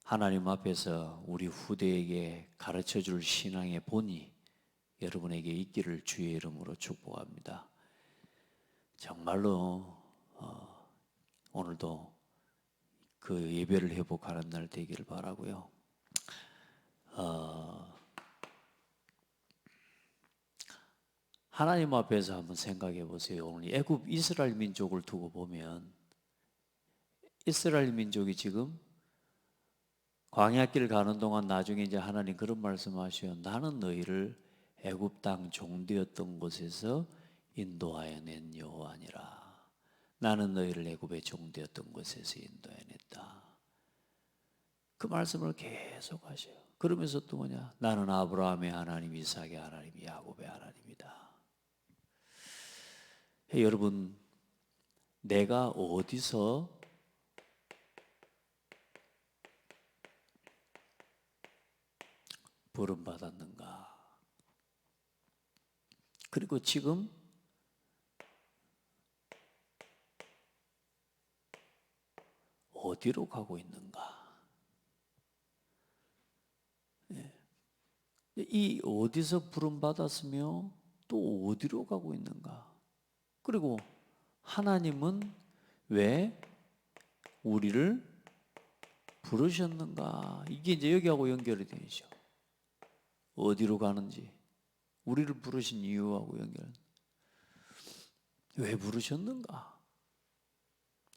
하나님 앞에서 우리 후대에게 가르쳐줄 신앙의 본이 여러분에게 있기를 주의 이름으로 축복합니다. 정말로 오늘도 그 예배를 회복하는 날 되기를 바라고요. 하나님 앞에서 한번 생각해 보세요. 오늘 애굽 이스라엘 민족을 두고 보면 이스라엘 민족이 지금 광야길 가는 동안 나중에 이제 하나님 그런 말씀하셔요. 나는 너희를 애굽 땅 종되었던 곳에서 인도하여 낸 여호와니라. 나는 너희를 애굽의 종되었던 곳에서 인도해냈다. 그 말씀을 계속 하셔요. 그러면서 또 뭐냐? 나는 아브라함의 하나님, 이삭의 하나님, 야곱의 하나님이다. 여러분, 내가 어디서 부름받았는가? 그리고 지금 어디로 가고 있는가? 이 어디서 부름받았으며 또 어디로 가고 있는가? 그리고 하나님은 왜 우리를 부르셨는가? 이게 이제 여기하고 연결이 되죠. 어디로 가는지, 우리를 부르신 이유하고 연결. 왜 부르셨는가?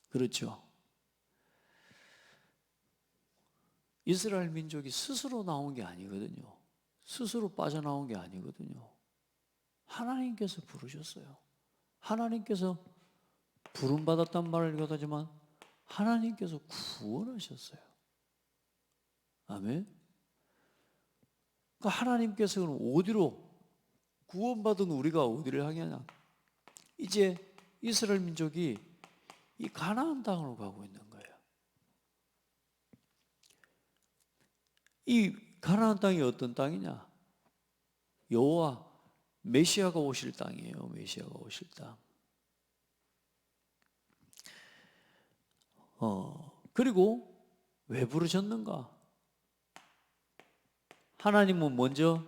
그렇죠. 이스라엘 민족이 스스로 나온 게 아니거든요. 스스로 빠져나온 게 아니거든요. 하나님께서 부르셨어요. 하나님께서 부름받았단 말을 읽었지만 하나님께서 구원하셨어요. 아멘. 그러니까 하나님께서는 어디로, 구원받은 우리가 어디를 향하냐? 이제 이스라엘 민족이 이 가나안 땅으로 가고 있는 거예요. 이 가나안 땅이 어떤 땅이냐? 여호와 메시아가 오실 땅이에요. 메시아가 오실 땅. 그리고 왜 부르셨는가? 하나님은 먼저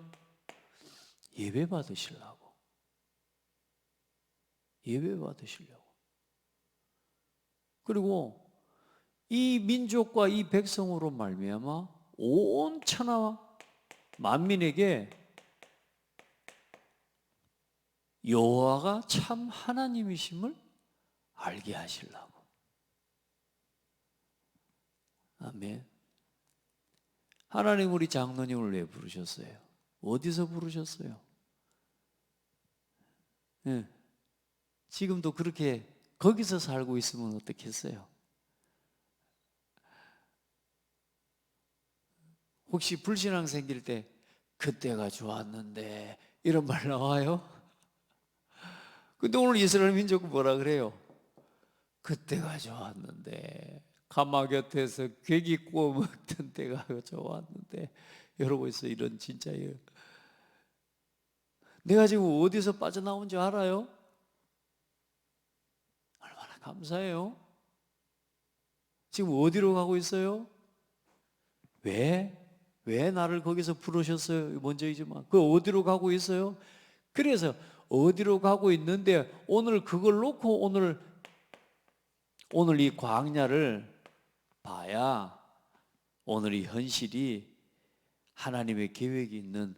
예배 받으시려고. 예배 받으시려고. 그리고 이 민족과 이 백성으로 말미암아 온 천하 만민에게 여호와가 참 하나님이심을 알게 하시려고. 아멘. 하나님 우리 장로님을 왜 부르셨어요? 어디서 부르셨어요? 네. 지금도 그렇게 거기서 살고 있으면 어떻겠어요? 혹시 불신앙 생길 때 그때가 좋았는데 이런 말 나와요? 근데 오늘 이스라엘 민족은 뭐라 그래요? 그때가 좋았는데, 가마 곁에서 괴기 구워 먹던 때가 좋았는데. 여러분 있어 이런 진짜예요. 내가 지금 어디서 빠져나온 줄 알아요? 얼마나 감사해요. 지금 어디로 가고 있어요? 왜 나를 거기서 부르셨어요? 먼저이지만 그 어디로 가고 있어요? 그래서 어디로 가고 있는데 오늘 그걸 놓고 오늘 이 광야를 봐야 오늘 이 현실이 하나님의 계획이 있는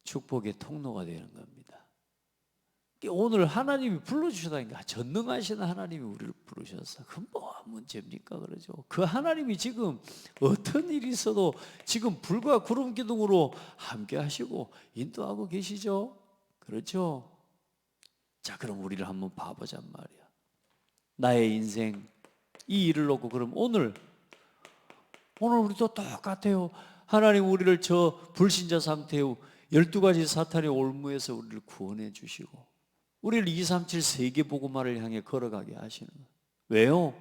축복의 통로가 되는 겁니다. 오늘 하나님이 불러주셨다니까. 전능하신 하나님이 우리를 부르셨어. 그건 뭐가 문제입니까? 그러죠. 그 하나님이 지금 어떤 일이 있어도 지금 불과 구름 기둥으로 함께 하시고 인도하고 계시죠. 그렇죠. 자, 그럼 우리를 한번 봐보자 말이야. 나의 인생 이 일을 놓고 그럼 오늘 우리도 똑같아요. 하나님 우리를 저 불신자 상태의 12가지 사탄의 올무에서 우리를 구원해 주시고 우리를 237 세계복음화를 향해 걸어가게 하시는 거예요. 왜요?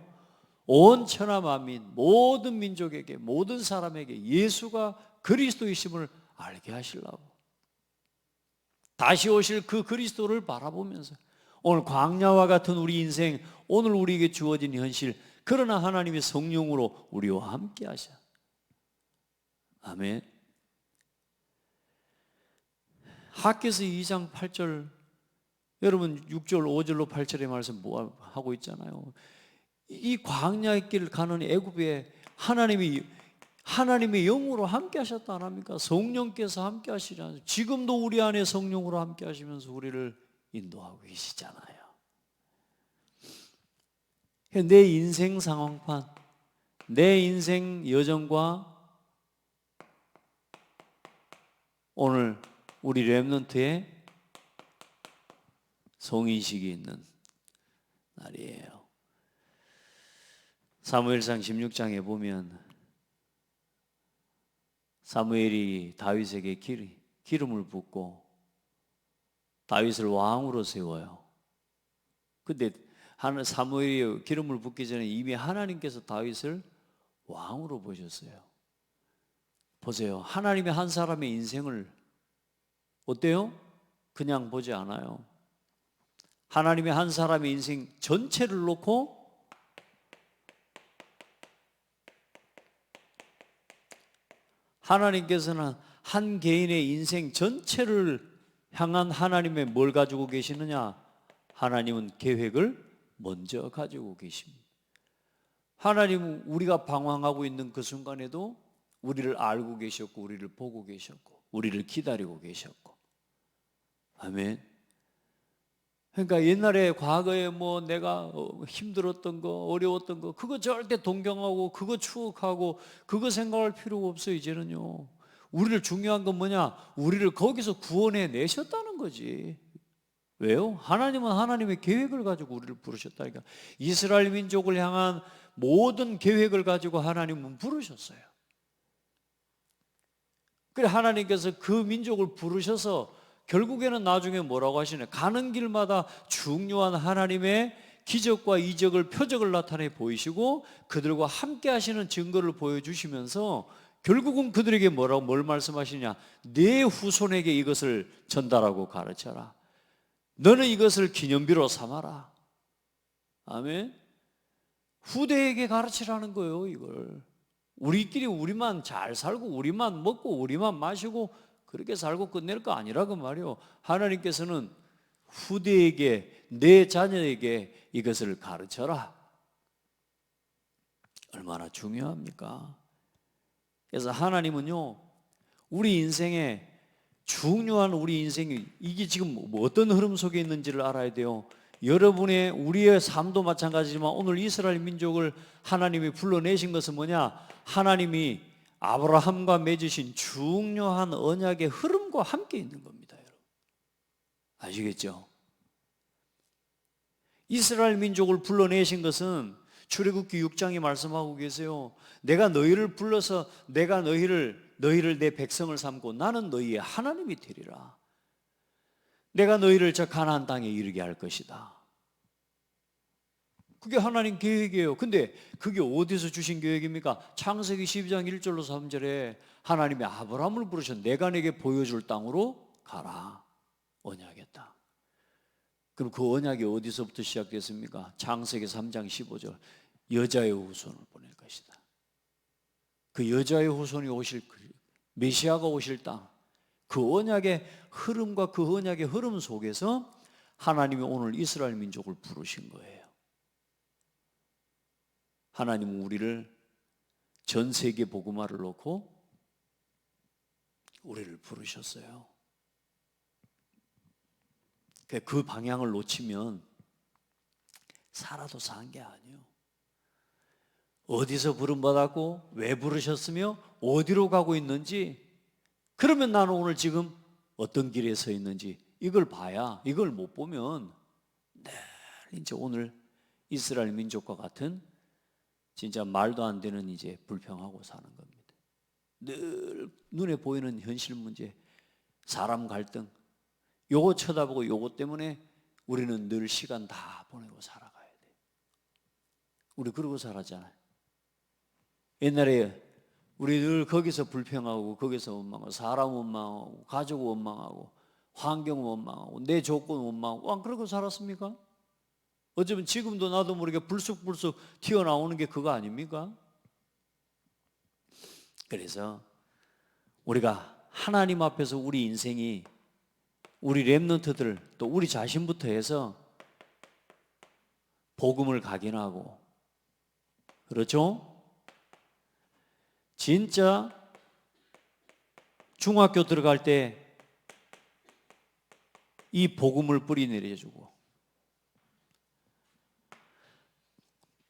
온 천하 만민 모든 민족에게 모든 사람에게 예수가 그리스도이심을 알게 하시려고 다시 오실 그 그리스도를 바라보면서 오늘 광야와 같은 우리 인생, 오늘 우리에게 주어진 현실, 그러나 하나님의 성령으로 우리와 함께 하셔. 아멘. 학개서 2장 8절, 여러분 6절 5절로 8절의 말씀 뭐 하고 있잖아요. 이 광야의 길을 가는 애굽에 하나님의 영으로 함께 하셨다 안 합니까? 성령께서 함께 하시잖아요. 지금도 우리 안에 성령으로 함께 하시면서 우리를 인도하고 계시잖아요. 내 인생 상황판, 내 인생 여정과 오늘 우리 렘넌트의 성인식이 있는 날이에요. 사무엘상 16장에 보면 사무엘이 다윗에게 기름을 붓고 다윗을 왕으로 세워요. 근데 사무엘이 기름을 붓기 전에 이미 하나님께서 다윗을 왕으로 보셨어요. 보세요. 하나님의 한 사람의 인생을 어때요? 그냥 보지 않아요. 하나님의 한 사람의 인생 전체를 놓고 하나님께서는 한 개인의 인생 전체를 향한 하나님의 뭘 가지고 계시느냐? 하나님은 계획을 먼저 가지고 계십니다. 하나님은 우리가 방황하고 있는 그 순간에도 우리를 알고 계셨고, 우리를 보고 계셨고, 우리를 기다리고 계셨고. 아멘. 그러니까 옛날에 과거에 뭐 내가 힘들었던 거, 어려웠던 거, 그거 절대 동경하고 그거 추억하고 그거 생각할 필요가 없어요. 이제는요. 우리를 중요한 건 뭐냐? 우리를 거기서 구원해 내셨다는 거지. 왜요? 하나님은 하나님의 계획을 가지고 우리를 부르셨다니까. 이스라엘 민족을 향한 모든 계획을 가지고 하나님은 부르셨어요. 그래 하나님께서 그 민족을 부르셔서 결국에는 나중에 뭐라고 하시냐? 가는 길마다 중요한 하나님의 기적과 이적을, 표적을 나타내 보이시고 그들과 함께 하시는 증거를 보여주시면서 결국은 그들에게 뭘 말씀하시냐? 내 후손에게 이것을 전달하고 가르쳐라. 너는 이것을 기념비로 삼아라. 아멘. 후대에게 가르치라는 거예요. 이걸 우리끼리 우리만 잘 살고 우리만 먹고 우리만 마시고 그렇게 살고 끝낼 거 아니라고 말이요. 하나님께서는 후대에게, 내 자녀에게 이것을 가르쳐라. 얼마나 중요합니까? 그래서 하나님은요, 우리 인생에 중요한 우리 인생이 이게 지금 어떤 흐름 속에 있는지를 알아야 돼요. 여러분의 우리의 삶도 마찬가지지만 오늘 이스라엘 민족을 하나님이 불러내신 것은 뭐냐? 하나님이 아브라함과 맺으신 중요한 언약의 흐름과 함께 있는 겁니다. 여러분 아시겠죠? 이스라엘 민족을 불러내신 것은 출애굽기 6장이 말씀하고 계세요. 내가 너희를 불러서 내가 너희를 내 백성을 삼고 나는 너희의 하나님이 되리라. 내가 너희를 저 가나안 땅에 이르게 할 것이다. 그게 하나님 계획이에요. 근데 그게 어디서 주신 계획입니까? 창세기 12장 1절로 3절에 하나님이 아브라함을 부르셔 내가 내게 보여줄 땅으로 가라. 언약했다. 그럼 그 언약이 어디서부터 시작됐습니까? 창세기 3장 15절 여자의 후손을 보낼 것이다. 그 여자의 후손이 오실 메시아가 오실 땅, 그 언약의 흐름과 그 언약의 흐름 속에서 하나님이 오늘 이스라엘 민족을 부르신 거예요. 하나님은 우리를 전 세계 복음화를 놓고 우리를 부르셨어요. 그 방향을 놓치면 살아도 산 게 아니에요. 어디서 부름받았고 왜 부르셨으며 어디로 가고 있는지, 그러면 나는 오늘 지금 어떤 길에 서 있는지 이걸 봐야, 이걸 못 보면 늘 이제 오늘 이스라엘 민족과 같은 진짜 말도 안 되는 이제 불평하고 사는 겁니다. 늘 눈에 보이는 현실 문제, 사람 갈등, 요거 쳐다보고 요거 때문에 우리는 늘 시간 다 보내고 살아가야 돼. 우리 그러고 살았잖아요. 옛날에 우리 늘 거기서 불평하고 거기서 원망하고 사람 원망하고 가족 원망하고 환경 원망하고 내 조건 원망하고 안 그러고 살았습니까? 어쩌면 지금도 나도 모르게 불쑥불쑥 튀어나오는 게 그거 아닙니까? 그래서 우리가 하나님 앞에서 우리 인생이, 우리 렘넌트들 또 우리 자신부터 해서 복음을 각인하고, 그렇죠? 진짜 중학교 들어갈 때 이 복음을 뿌리 내려주고,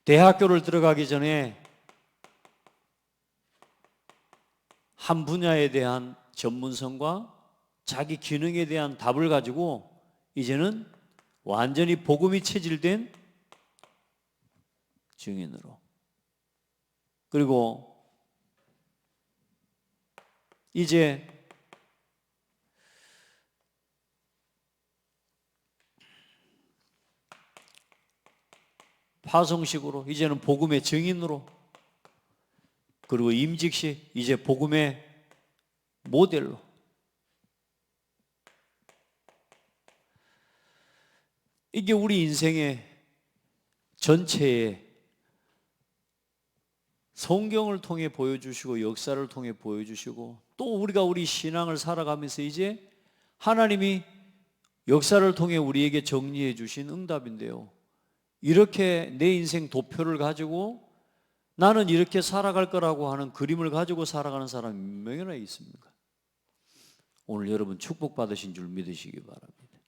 대학교를 들어가기 전에 한 분야에 대한 전문성과 자기 기능에 대한 답을 가지고 이제는 완전히 복음이 체질된 증인으로, 그리고 이제 파송식으로 이제는 복음의 증인으로, 그리고 임직식 이제 복음의 모델로, 이게 우리 인생의 전체에 성경을 통해 보여주시고 역사를 통해 보여주시고, 또 우리가 우리 신앙을 살아가면서 이제 하나님이 역사를 통해 우리에게 정리해 주신 응답인데요, 이렇게 내 인생 도표를 가지고 나는 이렇게 살아갈 거라고 하는 그림을 가지고 살아가는 사람이 몇 명이나 있습니까? 오늘 여러분 축복받으신 줄 믿으시기 바랍니다.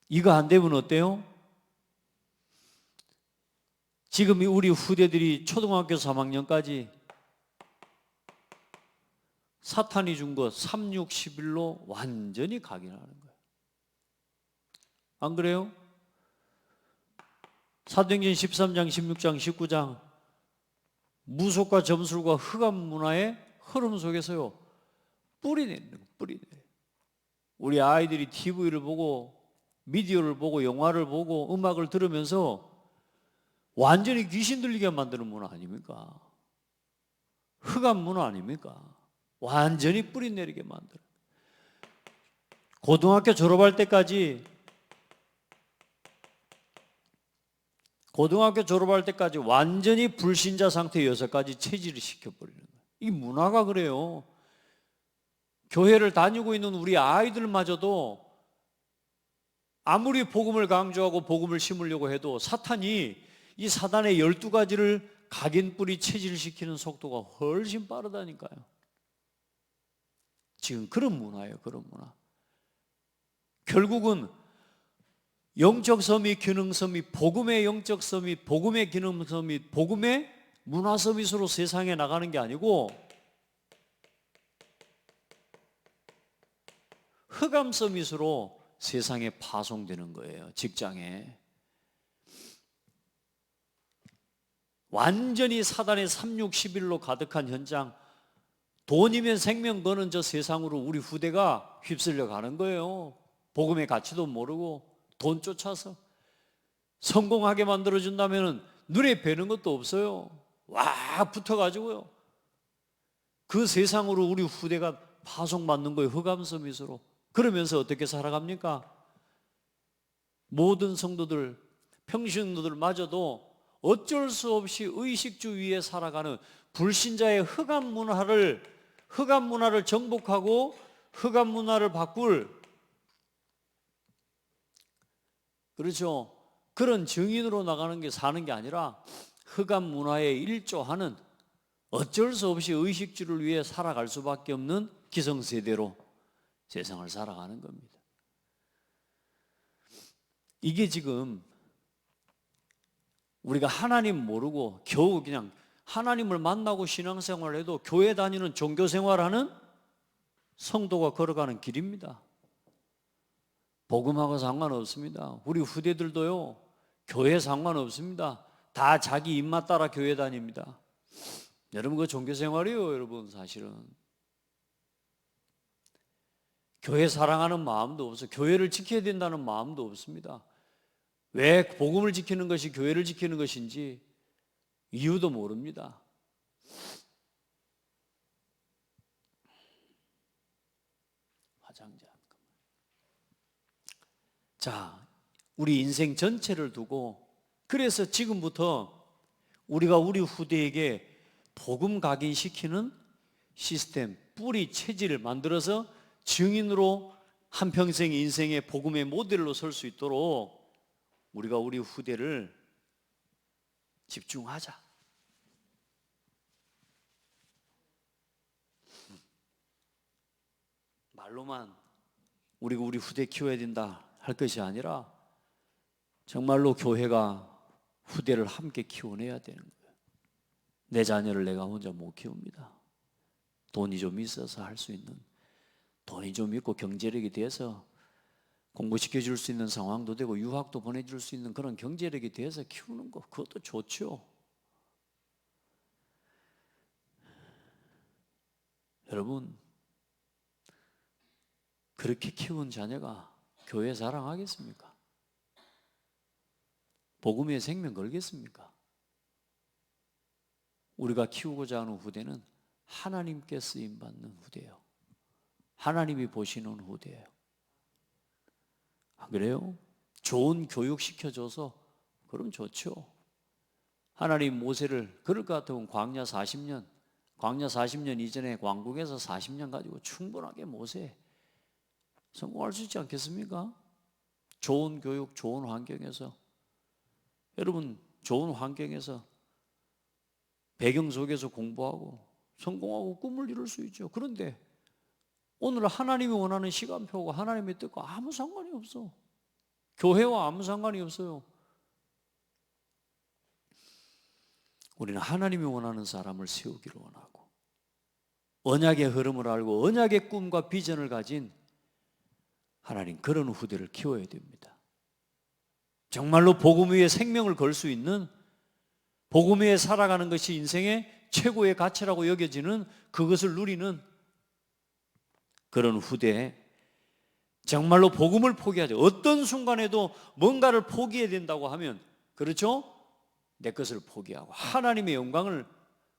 이거 안 되면 어때요? 지금 우리 후대들이 초등학교 3학년까지 사탄이 준 것 3, 6, 11로 완전히 각인하는 거예요. 안 그래요? 사도행전 13장, 16장, 19장 무속과 점술과 흑암 문화의 흐름 속에서요 뿌리내는 거예요. 뿌리내요. 우리 아이들이 TV를 보고 미디어를 보고 영화를 보고 음악을 들으면서 완전히 귀신 들리게 만드는 문화 아닙니까? 흑암 문화 아닙니까? 완전히 뿌리내리게 만드는. 고등학교 졸업할 때까지 완전히 불신자 상태 6가지 체질을 시켜버리는 거예요. 이 문화가 그래요. 교회를 다니고 있는 우리 아이들마저도 아무리 복음을 강조하고 복음을 심으려고 해도 사탄이 이 사단의 12가지를 각인 뿌리 체질시키는 속도가 훨씬 빠르다니까요. 지금 그런 문화예요. 그런 문화. 결국은 영적 서밋, 기능 서밋, 복음의 영적 서밋, 복음의 기능 서밋, 복음의 문화 서밋으로 세상에 나가는 게 아니고 흑암 서밋으로 세상에 파송되는 거예요. 직장에. 완전히 사단의 3, 6, 11로 가득한 현장, 돈이면 생명 거는 저 세상으로 우리 후대가 휩쓸려 가는 거예요. 복음의 가치도 모르고 돈 쫓아서. 성공하게 만들어준다면 눈에 뵈는 것도 없어요. 와 붙어가지고요. 그 세상으로 우리 후대가 파송받는 거예요. 흑암 서밋으로. 그러면서 어떻게 살아갑니까? 모든 성도들, 평신도들마저도 어쩔 수 없이 의식주의에 살아가는 불신자의 흑암 문화를 정복하고 흑암 문화를 바꿀, 그렇죠, 그런 증인으로 나가는 게 사는 게 아니라 흑암 문화에 일조하는, 어쩔 수 없이 의식주를 위해 살아갈 수밖에 없는 기성세대로 세상을 살아가는 겁니다. 이게 지금 우리가 하나님 모르고 겨우 그냥 하나님을 만나고 신앙생활을 해도 교회 다니는 종교생활하는 성도가 걸어가는 길입니다. 복음하고 상관없습니다. 우리 후대들도요 교회 상관없습니다. 다 자기 입맛 따라 교회 다닙니다. 여러분 그 종교생활이에요. 여러분 사실은 교회 사랑하는 마음도 없어요. 교회를 지켜야 된다는 마음도 없습니다. 왜 복음을 지키는 것이 교회를 지키는 것인지 이유도 모릅니다. 화장자. 자, 우리 인생 전체를 두고, 그래서 지금부터 우리가 우리 후대에게 복음 각인시키는 시스템, 뿌리, 체질을 만들어서 증인으로 한평생의 인생의 복음의 모델로 설 수 있도록 우리가 우리 후대를 집중하자. 말로만 우리가 우리 후대 키워야 된다 할 것이 아니라 정말로 교회가 후대를 함께 키워내야 되는 거예요. 내 자녀를 내가 혼자 못 키웁니다. 돈이 좀 있어서 할 수 있는, 돈이 좀 있고 경제력이 돼서 공부시켜줄 수 있는 상황도 되고 유학도 보내줄 수 있는 그런 경제력이 돼서 키우는 거, 그것도 좋죠. 여러분, 그렇게 키운 자녀가 교회 자랑하겠습니까? 복음의 생명 걸겠습니까? 우리가 키우고자 하는 후대는 하나님께 쓰임받는 후대예요. 하나님이 보시는 후대예요. 안 그래요? 좋은 교육 시켜줘서 그럼 좋죠. 하나님 모세를 그럴 것 같으면 광야 40년 이전에 왕국에서 40년 가지고 충분하게 모세 성공할 수 있지 않겠습니까? 좋은 교육, 좋은 환경에서, 여러분 좋은 환경에서 배경 속에서 공부하고 성공하고 꿈을 이룰 수 있죠. 그런데 오늘 하나님이 원하는 시간표가 하나님의 뜻과 아무 상관이 없어. 교회와 아무 상관이 없어요. 우리는 하나님이 원하는 사람을 세우기를 원하고 언약의 흐름을 알고 언약의 꿈과 비전을 가진 하나님, 그런 후대를 키워야 됩니다. 정말로 복음 위에 생명을 걸 수 있는, 복음 위에 살아가는 것이 인생의 최고의 가치라고 여겨지는, 그것을 누리는 그런 후대에 정말로 복음을 포기하죠. 어떤 순간에도 뭔가를 포기해야 된다고 하면, 그렇죠? 내 것을 포기하고 하나님의 영광을,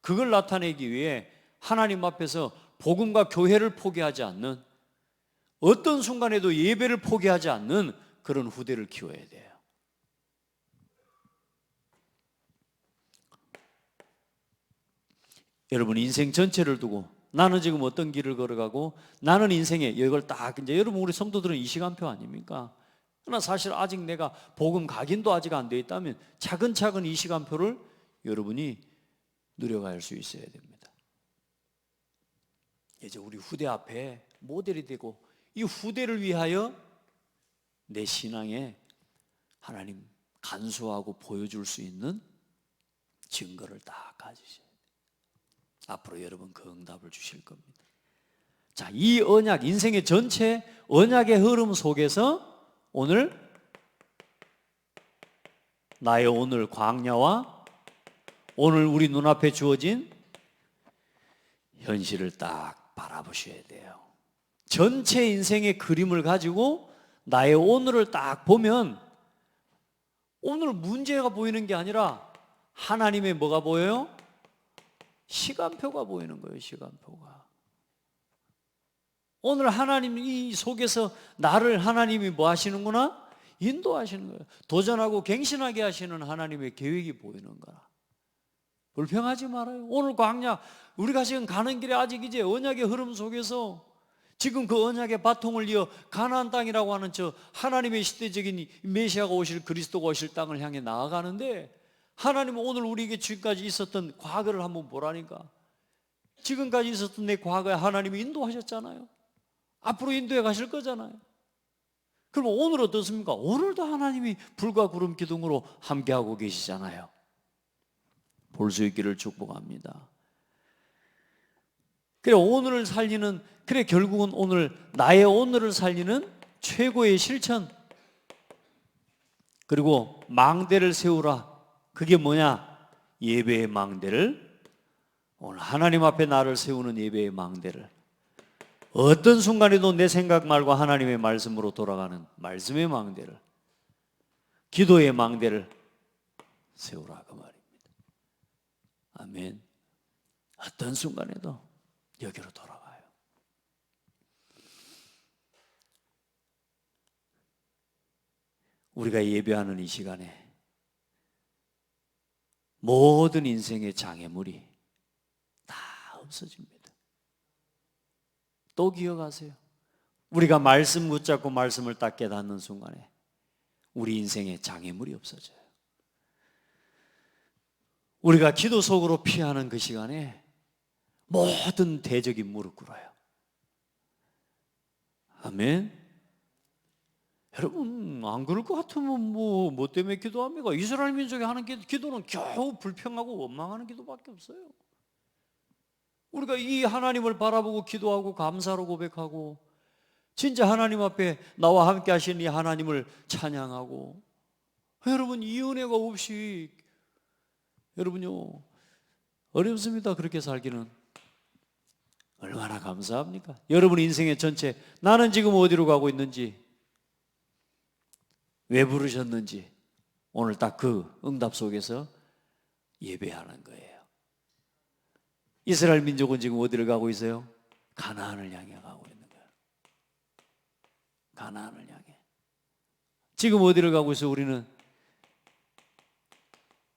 그걸 나타내기 위해 하나님 앞에서 복음과 교회를 포기하지 않는, 어떤 순간에도 예배를 포기하지 않는 그런 후대를 키워야 돼요. 여러분, 인생 전체를 두고 나는 지금 어떤 길을 걸어가고 나는 인생에 이걸 딱, 이제 여러분 우리 성도들은 이 시간표 아닙니까? 그러나 사실 아직 내가 복음 각인도 아직 안 돼 있다면 차근차근 이 시간표를 여러분이 누려갈 수 있어야 됩니다. 이제 우리 후대 앞에 모델이 되고 이 후대를 위하여 내 신앙에 하나님 간수하고 보여줄 수 있는 증거를 딱 가지셔야 돼요. 앞으로 여러분 그 응답을 주실 겁니다. 자, 이 언약, 인생의 전체 언약의 흐름 속에서 오늘 나의 오늘 광야와 오늘 우리 눈앞에 주어진 현실을 딱 바라보셔야 돼요. 전체 인생의 그림을 가지고 나의 오늘을 딱 보면 오늘 문제가 보이는 게 아니라 하나님의 뭐가 보여요? 시간표가 보이는 거예요. 시간표가. 오늘 하나님 이 속에서 나를 하나님이 뭐 하시는구나? 인도하시는 거예요. 도전하고 갱신하게 하시는 하나님의 계획이 보이는 거라. 불평하지 말아요. 오늘 광야, 우리가 지금 가는 길에 아직 이제 언약의 흐름 속에서 지금 그 언약의 바통을 이어 가나안 땅이라고 하는 저 하나님의 시대적인 메시아가 오실, 그리스도가 오실 땅을 향해 나아가는데, 하나님은 오늘 우리에게 지금까지 있었던 과거를 한번 보라니까. 지금까지 있었던 내 과거에 하나님이 인도하셨잖아요. 앞으로 인도해 가실 거잖아요. 그럼 오늘 어떻습니까? 오늘도 하나님이 불과 구름 기둥으로 함께하고 계시잖아요. 볼 수 있기를 축복합니다. 그래, 오늘을 살리는, 그래 결국은 오늘 나의 오늘을 살리는 최고의 실천, 그리고 망대를 세우라. 그게 뭐냐? 예배의 망대를, 오늘 하나님 앞에 나를 세우는 예배의 망대를, 어떤 순간에도 내 생각 말고 하나님의 말씀으로 돌아가는 말씀의 망대를, 기도의 망대를 세우라, 그 말입니다. 아멘. 어떤 순간에도 여기로 돌아가요. 우리가 예배하는 이 시간에 모든 인생의 장애물이 다 없어집니다. 또 기억하세요. 우리가 말씀 붙잡고 말씀을 딱 깨닫는 순간에 우리 인생에 장애물이 없어져요. 우리가 기도 속으로 피하는 그 시간에 모든 대적이 무릎 꿇어요. 아멘. 여러분, 안 그럴 것 같으면 뭐 때문에 기도합니까? 이스라엘 민족이 하는 기도는 겨우 불평하고 원망하는 기도밖에 없어요. 우리가 이 하나님을 바라보고 기도하고 감사로 고백하고 진짜 하나님 앞에 나와 함께 하신 이 하나님을 찬양하고, 여러분, 이 은혜가 없이 여러분요 어렵습니다. 그렇게 살기는. 얼마나 감사합니까? 여러분 인생의 전체, 나는 지금 어디로 가고 있는지, 왜 부르셨는지 오늘 딱 그 응답 속에서 예배하는 거예요. 이스라엘 민족은 지금 어디를 가고 있어요? 가나안을 향해 가고 있는 거예요. 가나안을 향해. 지금 어디를 가고 있어요? 우리는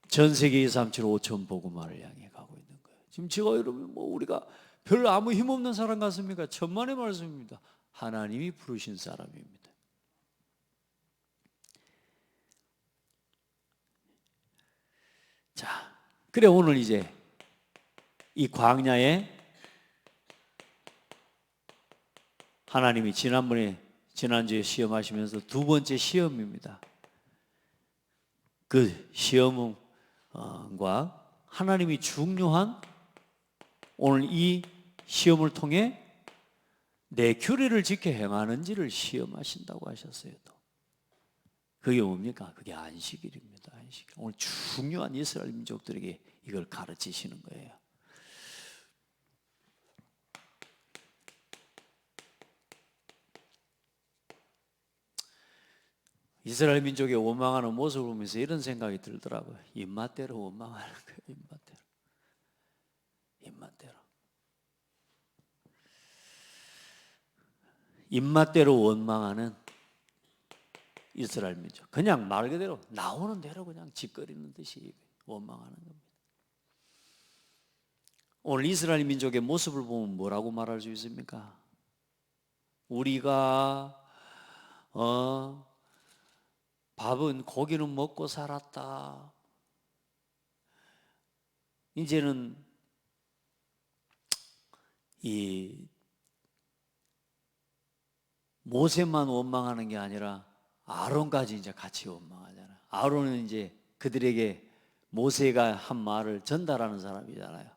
전 세계 237 5천 복음화를 향해 가고 있는 거예요. 지금 제가 여러분 우리가 별로 아무 힘없는 사람 같습니까? 천만의 말씀입니다. 하나님이 부르신 사람입니다. 자, 그래 오늘 이제 이 광야에 하나님이 지난주에 시험하시면서 두 번째 시험입니다. 그 시험과 하나님이 중요한 오늘 이 시험을 통해 내 규례를 지켜 행하는지를 시험하신다고 하셨어요. 또 그게 뭡니까? 그게 안식일입니다. 안식일. 오늘 중요한 이스라엘 민족들에게 이걸 가르치시는 거예요. 이스라엘 민족의 원망하는 모습을 보면서 이런 생각이 들더라고요. 입맛대로 원망하는 거예요. 입맛대로. 입맛대로. 입맛대로 원망하는 이스라엘 민족. 그냥 말 그대로 나오는 대로 그냥 짓거리는 듯이 원망하는 겁니다. 오늘 이스라엘 민족의 모습을 보면 뭐라고 말할 수 있습니까? 우리가 밥은 고기는 먹고 살았다. 이제는 이 모세만 원망하는 게 아니라 아론까지 이제 같이 원망하잖아요. 아론은 이제 그들에게 모세가 한 말을 전달하는 사람이잖아요.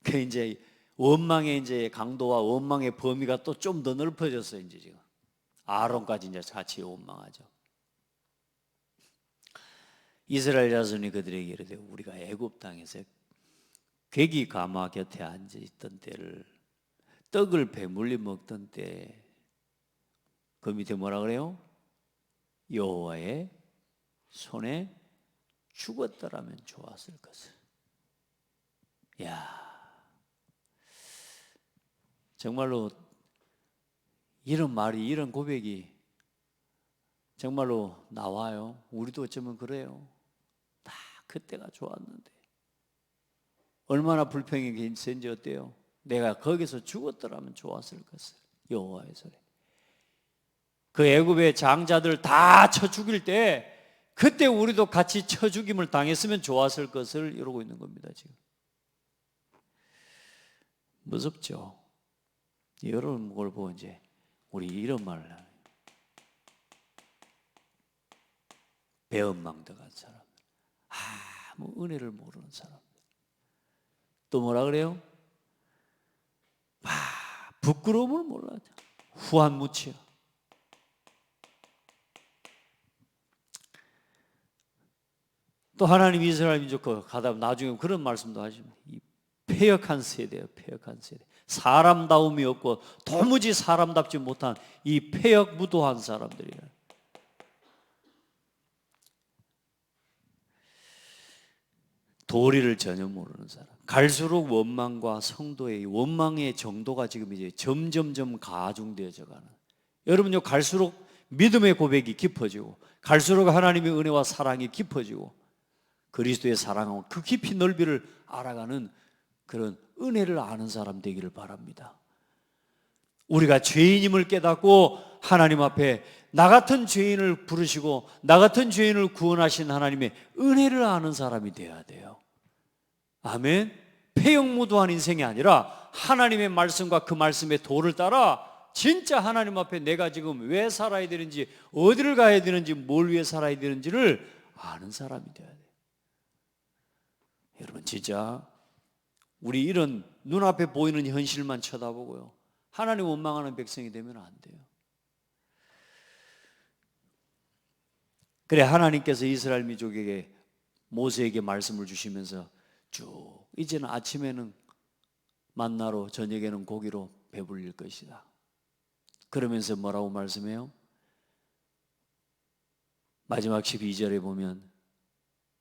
그 이제 원망의 이제 강도와 원망의 범위가 또 좀 더 넓어졌어요. 이제 지금 아론까지 이제 같이 원망하죠. 이스라엘 자손이 그들에게 이르되 우리가 애굽 땅에서 괴기 가마 곁에 앉아 있던 때를 떡을 배물리 먹던 때 그 밑에 뭐라 그래요? 여호와의 손에 죽었더라면 좋았을 것을. 야, 정말로 이런 말이, 이런 고백이 정말로 나와요. 우리도 어쩌면 그래요. 다 그때가 좋았는데 얼마나 불평이 있었는지 어때요? 내가 거기서 죽었더라면 좋았을 것을. 여호와의 손에. 그 애굽의 장자들 다 쳐 죽일 때 그때 우리도 같이 쳐 죽임을 당했으면 좋았을 것을 이러고 있는 겁니다. 지금 무섭죠. 여러분 걸 보고 이제 우리 이런 말을 해요. 배은망덕한 사람, 아무 은혜를 모르는 사람. 또 뭐라 그래요? 부끄러움을 몰라요. 후한무치야. 또 하나님 이스라엘 민족 가다 나중에 그런 말씀도 하십니다. 이 패역한 세대예요. 패역한 세대. 사람다움이 없고 도무지 사람답지 못한 이 패역무도한 사람들이에요. 도리를 전혀 모르는 사람. 갈수록 원망과 성도의 원망의 정도가 지금 이제 점점점 가중되어져 가는. 여러분요, 갈수록 믿음의 고백이 깊어지고 갈수록 하나님의 은혜와 사랑이 깊어지고 그리스도의 사랑하고 그 깊이 넓이를 알아가는 그런 은혜를 아는 사람 되기를 바랍니다. 우리가 죄인임을 깨닫고 하나님 앞에 나 같은 죄인을 부르시고 나 같은 죄인을 구원하신 하나님의 은혜를 아는 사람이 되어야 돼요. 아멘. 폐역무도한 인생이 아니라 하나님의 말씀과 그 말씀의 도를 따라 진짜 하나님 앞에 내가 지금 왜 살아야 되는지, 어디를 가야 되는지, 뭘 위해 살아야 되는지를 아는 사람이 되어야 돼요. 여러분, 진짜 우리 이런 눈앞에 보이는 현실만 쳐다보고요, 하나님 원망하는 백성이 되면 안 돼요. 그래, 하나님께서 이스라엘 민족에게, 모세에게 말씀을 주시면서 쭉 이제는 아침에는 만나로, 저녁에는 고기로 배불릴 것이다. 그러면서 뭐라고 말씀해요? 마지막 12절에 보면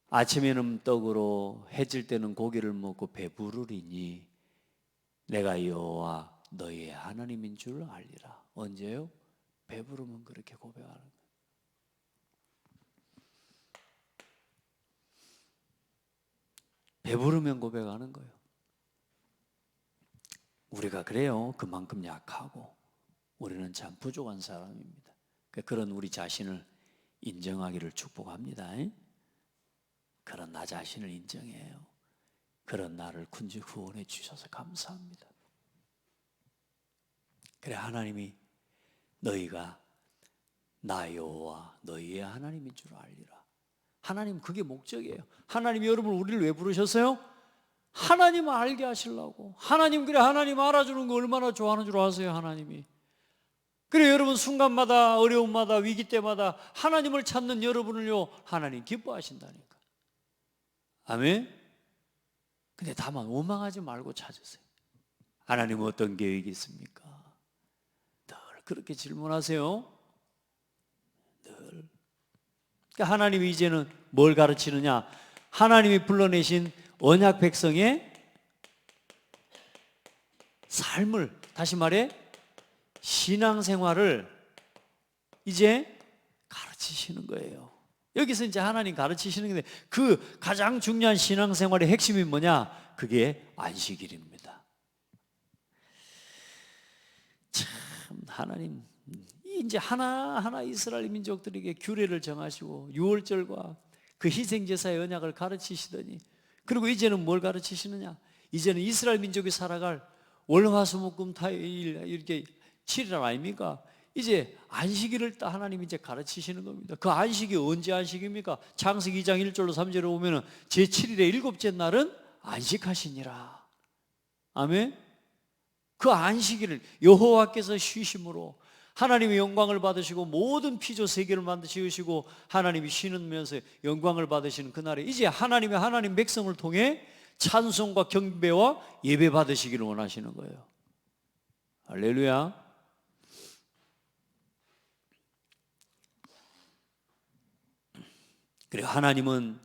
아침에는 떡으로 해질 때는 고기를 먹고 배부르리니 내가 여호와 너희의 하나님인 줄 알리라. 언제요? 배부르면 그렇게 고백하는 거예요. 배부르면 고백하는 거예요. 우리가 그래요. 그만큼 약하고 우리는 참 부족한 사람입니다. 그런 우리 자신을 인정하기를 축복합니다. 그런 나 자신을 인정해요. 그런 나를 구원해 주셔서 감사합니다. 그래, 하나님이 너희가 나 여호와 너희의 하나님인 줄 알리라. 하나님, 그게 목적이에요. 하나님이 여러분 우리를 왜 부르셨어요? 하나님을 알게 하시려고. 하나님, 그래, 하나님 알아주는 거 얼마나 좋아하는 줄 아세요? 하나님이. 그래, 여러분 순간마다, 어려움마다, 위기 때마다 하나님을 찾는 여러분을요, 하나님 기뻐하신다니까. 아멘. 근데 다만 원망하지 말고 찾으세요. 하나님은 어떤 계획이 있습니까? 늘 그렇게 질문하세요. 늘. 그러니까 하나님이 이제는 뭘 가르치느냐? 하나님이 불러내신 언약 백성의 삶을, 다시 말해 신앙생활을 이제 가르치시는 거예요. 여기서 이제 하나님 가르치시는 건데, 그 가장 중요한 신앙생활의 핵심이 뭐냐? 그게 안식일입니다. 참, 하나님 이제 하나하나 이스라엘 민족들에게 규례를 정하시고 유월절과 그 희생제사의 언약을 가르치시더니, 그리고 이제는 뭘 가르치시느냐? 이제는 이스라엘 민족이 살아갈 월화수목금토일 이렇게 7일 아닙니까? 이제 안식일을 하나님이 이제 가르치시는 겁니다. 그 안식이 언제 안식입니까? 창세기 2장 1절로 3절에 보면 제7일의 일곱째 날은 안식하시니라. 아멘. 그 안식일을 여호와께서 쉬심으로 하나님의 영광을 받으시고 모든 피조 세계를 만드시고 하나님이 쉬면서 영광을 받으시는 그날에 이제 하나님 백성을 통해 찬송과 경배와 예배 받으시기를 원하시는 거예요. 할렐루야. 그리고 하나님은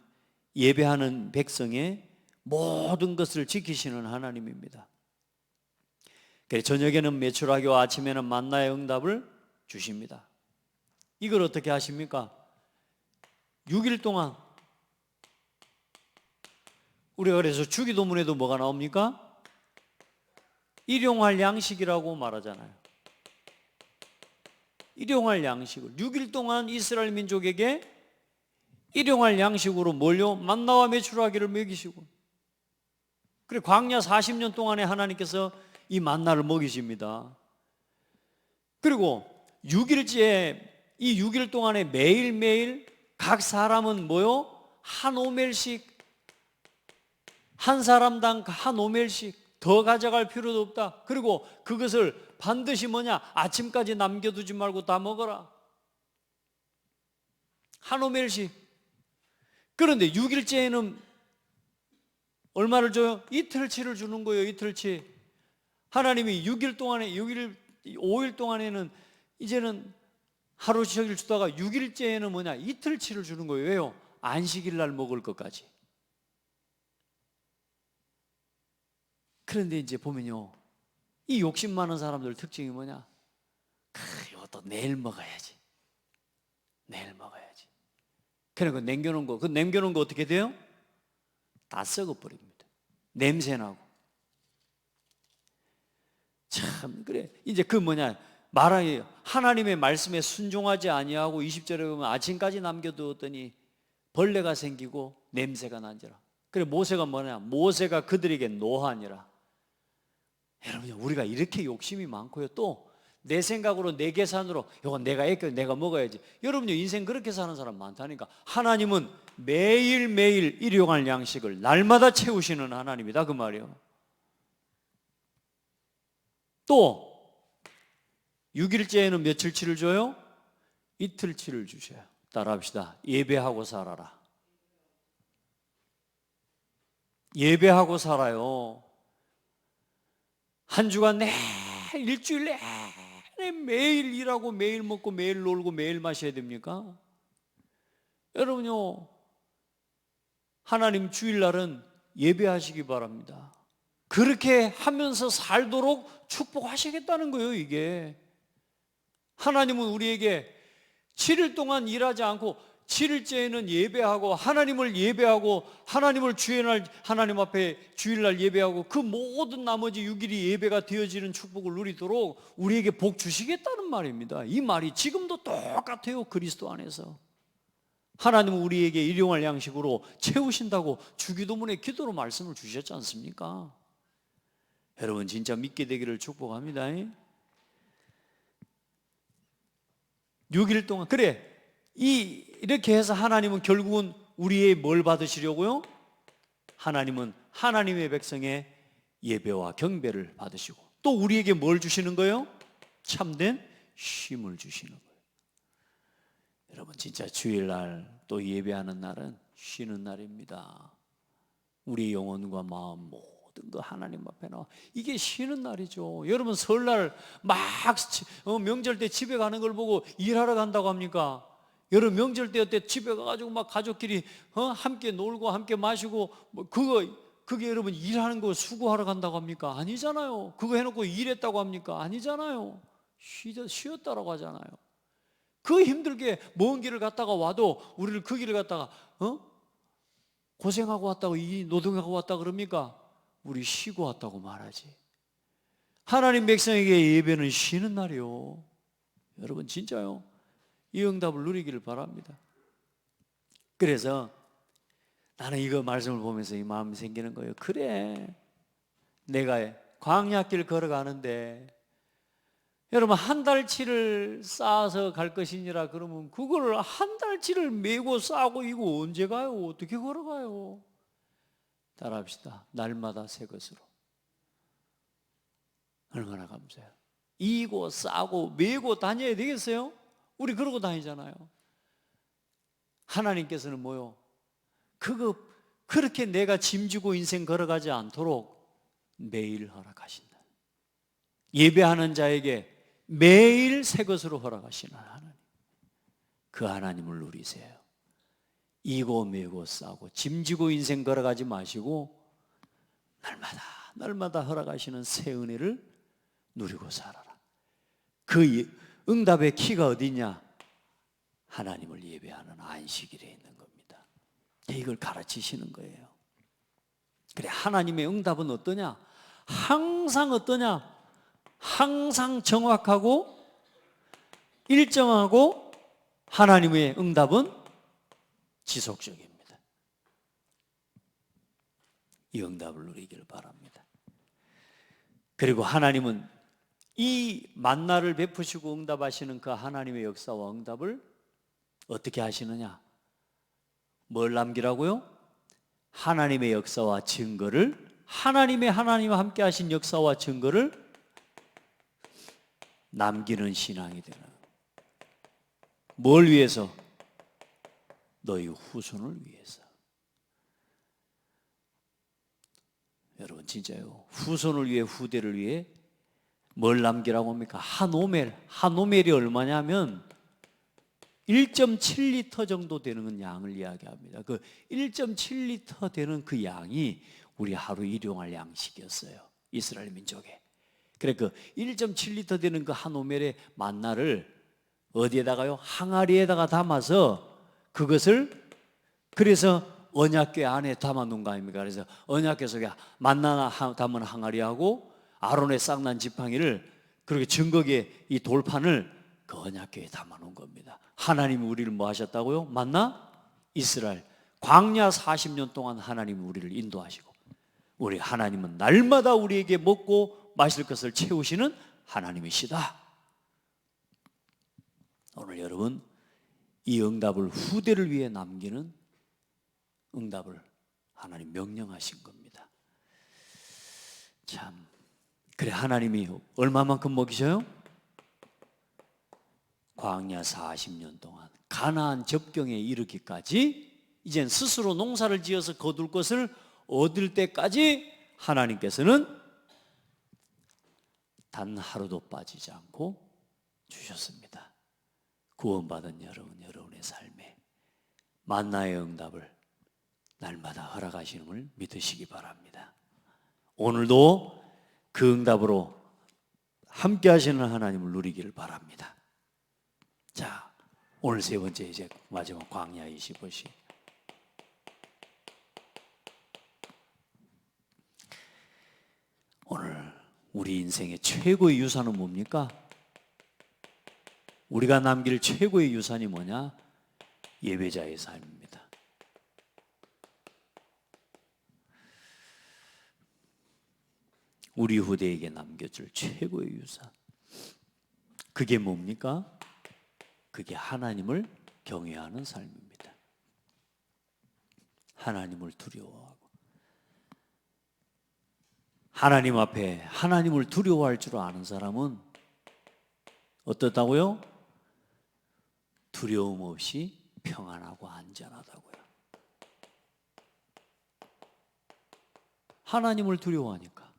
예배하는 백성의 모든 것을 지키시는 하나님입니다. 저녁에는 메추라기와 아침에는 만나의 응답을 주십니다. 이걸 어떻게 하십니까? 6일 동안 우리가 그래서 주기도문에도 뭐가 나옵니까? 일용할 양식이라고 말하잖아요. 일용할 양식을 6일 동안 이스라엘 민족에게 일용할 양식으로 뭘요? 만나와 메추라기를 먹이시고, 그래 광야 40년 동안에 하나님께서 이 만나를 먹이십니다. 그리고 6일째 이 6일 동안에 매일매일 각 사람은 뭐요? 한 오멜씩, 한 사람당 한 오멜씩, 더 가져갈 필요도 없다. 그리고 그것을 반드시 뭐냐? 아침까지 남겨두지 말고 다 먹어라. 한 오멜씩. 그런데 6일째에는 얼마를 줘요? 이틀치를 주는 거예요. 이틀치. 하나님이 6일 동안에 5일 동안에는 이제는 하루씩을 주다가 6일째에는 뭐냐? 이틀치를 주는 거예요. 왜요? 안식일 날 먹을 것까지. 그런데 이제 보면요, 이 욕심 많은 사람들 특징이 뭐냐? 이것도 내일 먹어야지. 내일 먹어야지. 그러니까 남겨놓은 거, 그 남겨놓은 거 어떻게 돼요? 다 썩어버립니다. 냄새 나고. 참 참 그래. 이제 그 뭐냐 말하기 하나님의 말씀에 순종하지 아니하고 20절에 보면 아침까지 남겨두었더니 벌레가 생기고 냄새가 난지라. 그래 모세가 뭐냐? 모세가 그들에게 노하니라. 여러분 우리가 이렇게 욕심이 많고요. 또 내 생각으로 내 계산으로 이거 내가 애껴 내가 먹어야지. 여러분요 인생 그렇게 사는 사람 많다니까. 하나님은 매일매일 일용할 양식을 날마다 채우시는 하나님이다 그 말이에요. 또 6일째에는 며칠치를 줘요? 이틀치를 주셔요. 따라합시다. 예배하고 살아라. 예배하고 살아요. 한 주간 일주일 내내 매일 일하고 매일 먹고 매일 놀고 매일 마셔야 됩니까? 여러분요 하나님 주일날은 예배하시기 바랍니다. 그렇게 하면서 살도록 축복하시겠다는 거예요. 이게 하나님은 우리에게 7일 동안 일하지 않고 7일째에는 예배하고 하나님을 예배하고 하나님을 주일날 하나님 앞에 주일날 예배하고 그 모든 나머지 6일이 예배가 되어지는 축복을 누리도록 우리에게 복 주시겠다는 말입니다. 이 말이 지금도 똑같아요. 그리스도 안에서 하나님은 우리에게 일용할 양식으로 채우신다고 주기도문에 기도로 말씀을 주셨지 않습니까? 여러분 진짜 믿게 되기를 축복합니다. 6일 동안 그래 이렇게 해서 하나님은 결국은 우리의 뭘 받으시려고요? 하나님은 하나님의 백성의 예배와 경배를 받으시고 또 우리에게 뭘 주시는 거예요? 참된 쉼을 주시는 거예요. 여러분 진짜 주일날 또 예배하는 날은 쉬는 날입니다. 우리 영혼과 마음 모든 거 하나님 앞에 나와 이게 쉬는 날이죠. 여러분 설날 막 명절 때 집에 가는 걸 보고 일하러 간다고 합니까? 여러분 명절 때 집에 가가지고 막 가족끼리 함께 놀고 함께 마시고 뭐 그게 여러분 일하는 거 수고하러 간다고 합니까? 아니잖아요. 그거 해놓고 일했다고 합니까? 아니잖아요. 쉬었다라고 하잖아요. 그 힘들게 먼 길을 갔다가 와도 우리를 그 길을 갔다가 고생하고 왔다고 이 노동하고 왔다 그럽니까? 우리 쉬고 왔다고 말하지. 하나님 백성에게 예배는 쉬는 날이요. 여러분 진짜요. 이 응답을 누리기를 바랍니다. 그래서 나는 이거 말씀을 보면서 이 마음이 생기는 거예요. 그래 내가 광야길 걸어가는데 여러분 한 달치를 쌓아서 갈 것이니라 그러면 그걸 한 달치를 메고 싸고 이거 언제 가요? 어떻게 걸어가요? 따라합시다. 날마다 새 것으로. 얼마나 감사해요. 이고 싸고 메고 다녀야 되겠어요? 우리 그러고 다니잖아요. 하나님께서는 뭐요? 그렇게 내가 짐지고 인생 걸어가지 않도록 매일 허락하신다. 예배하는 자에게 매일 새 것으로 허락하시는 하나님. 그 하나님을 누리세요. 이고 메고 싸고 짐지고 인생 걸어가지 마시고 날마다 허락하시는 새 은혜를 누리고 살아라. 그 응답의 키가 어디냐? 하나님을 예배하는 안식일에 있는 겁니다. 이걸 가르치시는 거예요. 그래 하나님의 응답은 어떠냐? 항상 어떠냐? 항상 정확하고 일정하고 하나님의 응답은 지속적입니다. 이 응답을 누리기를 바랍니다. 그리고 하나님은 이 만나를 베푸시고 응답하시는 그 하나님의 역사와 응답을 어떻게 하시느냐? 뭘 남기라고요? 하나님의 역사와 증거를 하나님과 함께 하신 역사와 증거를 남기는 신앙이 되는. 뭘 위해서? 너희 후손을 위해서. 여러분 진짜요. 후손을 위해 후대를 위해 뭘 남기라고 합니까? 한오멜이 얼마냐면 1.7리터 정도 되는 양을 이야기합니다. 그 1.7리터 되는 그 양이 우리 하루 일용할 양식이었어요. 이스라엘 민족에. 그래 그 1.7리터 되는 그 한오멜의 만나를 어디에다가요? 항아리에다가 담아서 그것을 그래서 언약궤 안에 담아놓은 거 아닙니까? 그래서 언약궤 속에 만나 담은 항아리하고 아론의 쌍난 지팡이를 그렇게 증거의 이 돌판을 그 언약궤에 담아놓은 겁니다. 하나님이 우리를 뭐 하셨다고요? 만나? 이스라엘 광야 40년 동안 하나님이 우리를 인도하시고, 우리 하나님은 날마다 우리에게 먹고 마실 것을 채우시는 하나님이시다. 오늘 여러분, 이 응답을 후대를 위해 남기는 응답을 하나님 명령하신 겁니다. 참, 그래 하나님이 얼마만큼 먹이셔요? 광야 40년 동안 가나안 접경에 이르기까지, 이젠 스스로 농사를 지어서 거둘 것을 얻을 때까지 하나님께서는 단 하루도 빠지지 않고 주셨습니다. 구원받은 여러분, 여러분의 삶에 만나의 응답을 날마다 허락하시는 믿으시기 바랍니다. 오늘도 그 응답으로 함께 하시는 하나님을 누리기를 바랍니다. 자, 오늘 세 번째, 이제 마지막 광야 25시. 오늘 우리 인생의 최고의 유산은 뭡니까? 우리가 남길 최고의 유산이 뭐냐? 예배자의 삶입니다. 우리 후대에게 남겨줄 최고의 유산, 그게 뭡니까? 그게 하나님을 경외하는 삶입니다. 하나님을 두려워하고, 하나님 앞에 하나님을 두려워할 줄 아는 사람은 어떻다고요? 두려움 없이 평안하고 안전하다고요. 하나님을 두려워하니까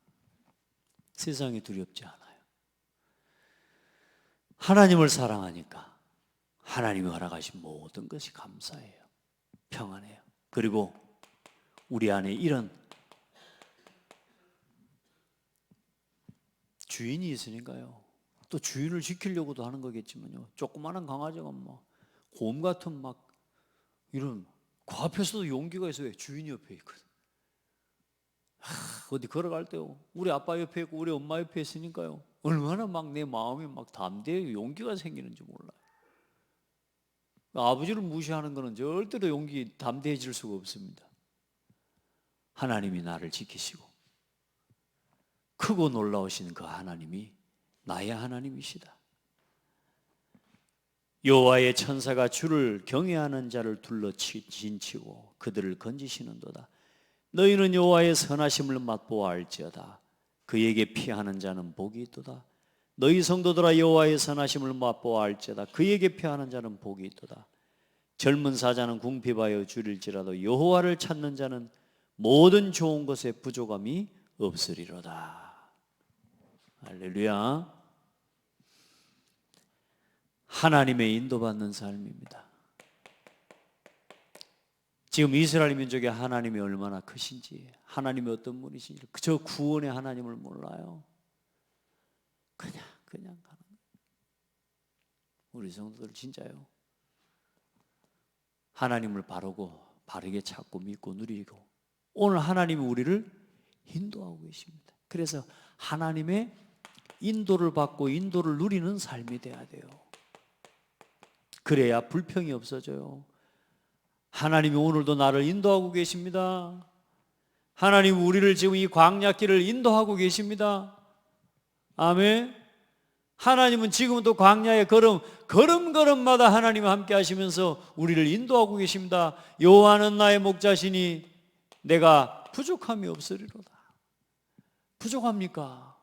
세상이 두렵지 않아요. 하나님을 사랑하니까 하나님이 허락하신 모든 것이 감사해요. 평안해요. 그리고 우리 안에 이런 주인이 있으니까요. 또 주인을 지키려고도 하는 거겠지만요. 조그마한 강아지가 막 곰 같은 막 이런, 그 앞에서도 용기가 있어요. 주인이 옆에 있거든. 어디 걸어갈 때요, 우리 아빠 옆에 있고 우리 엄마 옆에 있으니까요, 얼마나 막 내 마음이 막 담대하게 용기가 생기는지 몰라요. 아버지를 무시하는 것은 절대로 담대해질 수가 없습니다. 하나님이 나를 지키시고 크고 놀라우신 그 하나님이 나의 하나님이시다. 여호와의 천사가 주를 경외하는 자를 둘러 진치고 그들을 건지시는도다. 너희는 여호와의 선하심을 맛보아 알지어다. 그에게 피하는 자는 복이 있도다. 너희 성도들아, 여호와의 선하심을 맛보아 알지어다. 그에게 피하는 자는 복이 있도다. 젊은 사자는 궁핍하여 줄일지라도 여호와를 찾는 자는 모든 좋은 것에 부족함이 없으리로다. 할렐루야. 하나님의 인도받는 삶입니다. 지금 이스라엘 민족의 하나님이 얼마나 크신지, 하나님이 어떤 분이신지, 저 구원의 하나님을 몰라요. 그냥 가는 거예요. 우리 성도들 진짜요, 하나님을 바르게 찾고 믿고 누리고, 오늘 하나님이 우리를 인도하고 계십니다. 그래서 하나님의 인도를 받고 인도를 누리는 삶이 돼야 돼요. 그래야 불평이 없어져요. 하나님이 오늘도 나를 인도하고 계십니다. 하나님 우리를 지금 이 광야길을 인도하고 계십니다. 아멘. 하나님은 지금도 광야의 걸음걸음마다 하나님과 함께 하시면서 우리를 인도하고 계십니다. 여호와는 나의 목자시니 내가 부족함이 없으리로다. 부족합니까?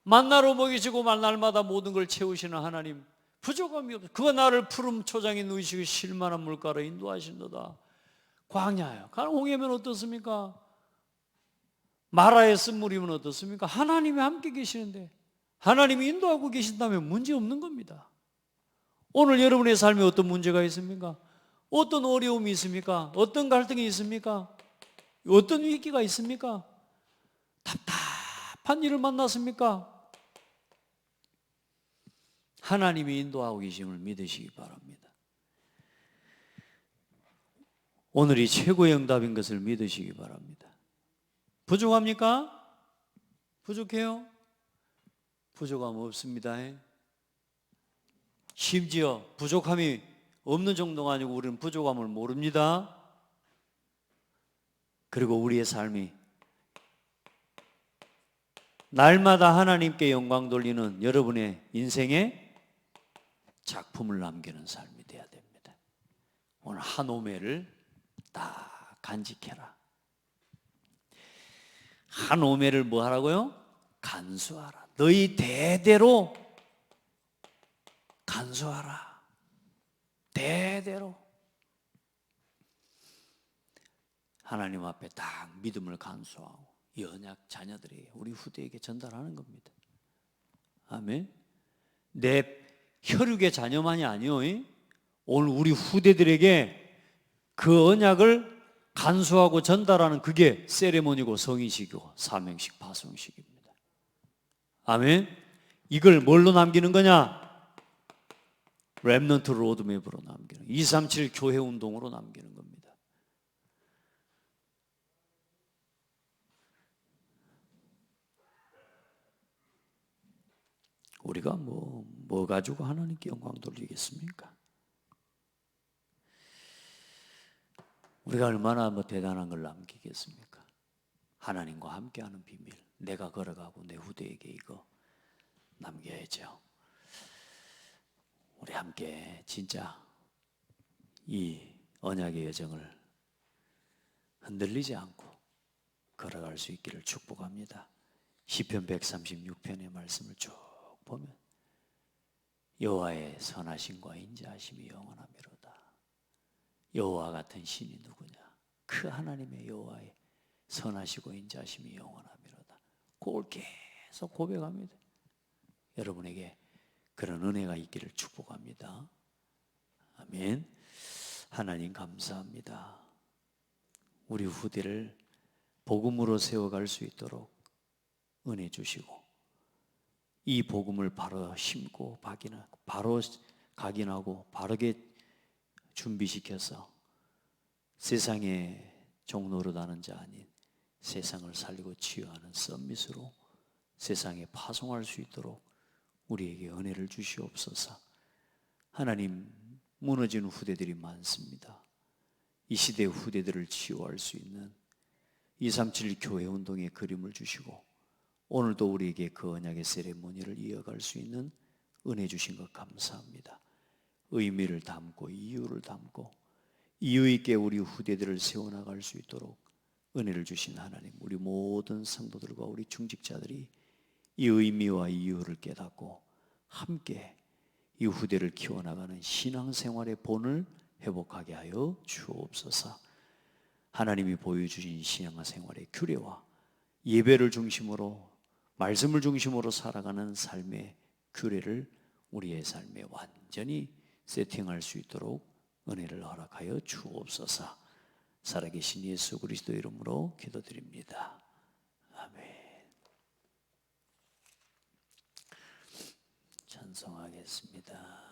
만나로 먹이시고 날마다 모든 걸 채우시는 하나님, 부족함이 없어. 그가 나를 푸른 초장에 누이시고 실만한 물가로 인도하신도다. 광야예요. 홍해면 어떻습니까? 마라의 쓴물이면 어떻습니까? 하나님이 함께 계시는데, 하나님이 인도하고 계신다면 문제 없는 겁니다. 오늘 여러분의 삶에 어떤 문제가 있습니까? 어떤 어려움이 있습니까? 어떤 갈등이 있습니까? 어떤 위기가 있습니까? 답답한 일을 만났습니까? 하나님이 인도하고 계심을 믿으시기 바랍니다. 오늘이 최고의 응답인 것을 믿으시기 바랍니다. 부족합니까? 부족해요? 부족함 없습니다. 심지어 부족함이 없는 정도가 아니고 우리는 부족함을 모릅니다. 그리고 우리의 삶이 날마다 하나님께 영광 돌리는 여러분의 인생에 작품을 남기는 삶이 되어야 됩니다. 오늘 한 오매를 다 간직해라. 한 오매를 뭐 하라고요? 간수하라. 너희 대대로 간수하라. 대대로 하나님 앞에 딱 믿음을 간수하고 이 언약 자녀들에게 우리 후대에게 전달하는 겁니다. 아멘. 내 혈육의 자녀만이 아니요, 오늘 우리 후대들에게 그 언약을 간수하고 전달하는 그게 세레모니고 성의식이고 사명식 파송식입니다. 아멘. 이걸 뭘로 남기는 거냐? 렘넌트 로드맵으로 남기는, 237 교회 운동으로 남기는 겁니다. 우리가 뭐 가지고 하나님께 영광 돌리겠습니까? 우리가 얼마나 대단한 걸 남기겠습니까? 하나님과 함께하는 비밀, 내가 걸어가고 내 후대에게 이거 남겨야죠. 우리 함께 진짜 이 언약의 여정을 흔들리지 않고 걸어갈 수 있기를 축복합니다. 시편 136편의 말씀을 쭉 보면 여호와의 선하심과 인자하심이 영원하미로다. 여호와 같은 신이 누구냐? 그 하나님의 여호와의 선하시고 인자하심이 영원하미로다. 그걸 계속 고백합니다. 여러분에게 그런 은혜가 있기를 축복합니다. 아멘. 하나님 감사합니다. 우리 후대를 복음으로 세워갈 수 있도록 은혜 주시고 이 복음을 바로 심고 바로 각인하고 바르게 준비시켜서 세상의 종노릇하는 자 아닌 세상을 살리고 치유하는 썸밋으로 세상에 파송할 수 있도록 우리에게 은혜를 주시옵소서. 하나님, 무너지는 후대들이 많습니다. 이 시대의 후대들을 치유할 수 있는 237 교회 운동의 그림을 주시고 오늘도 우리에게 그 언약의 세레모니를 이어갈 수 있는 은혜 주신 것 감사합니다. 의미를 담고 이유를 담고 이유 있게 우리 후대들을 세워나갈 수 있도록 은혜를 주신 하나님, 우리 모든 성도들과 우리 중직자들이 이 의미와 이유를 깨닫고 함께 이 후대를 키워나가는 신앙생활의 본을 회복하게 하여 주옵소서. 하나님이 보여주신 신앙생활의 규례와 예배를 중심으로 말씀을 중심으로 살아가는 삶의 규례를 우리의 삶에 완전히 세팅할 수 있도록 은혜를 허락하여 주옵소서. 살아계신 예수 그리스도 이름으로 기도드립니다. 아멘. 찬송하겠습니다.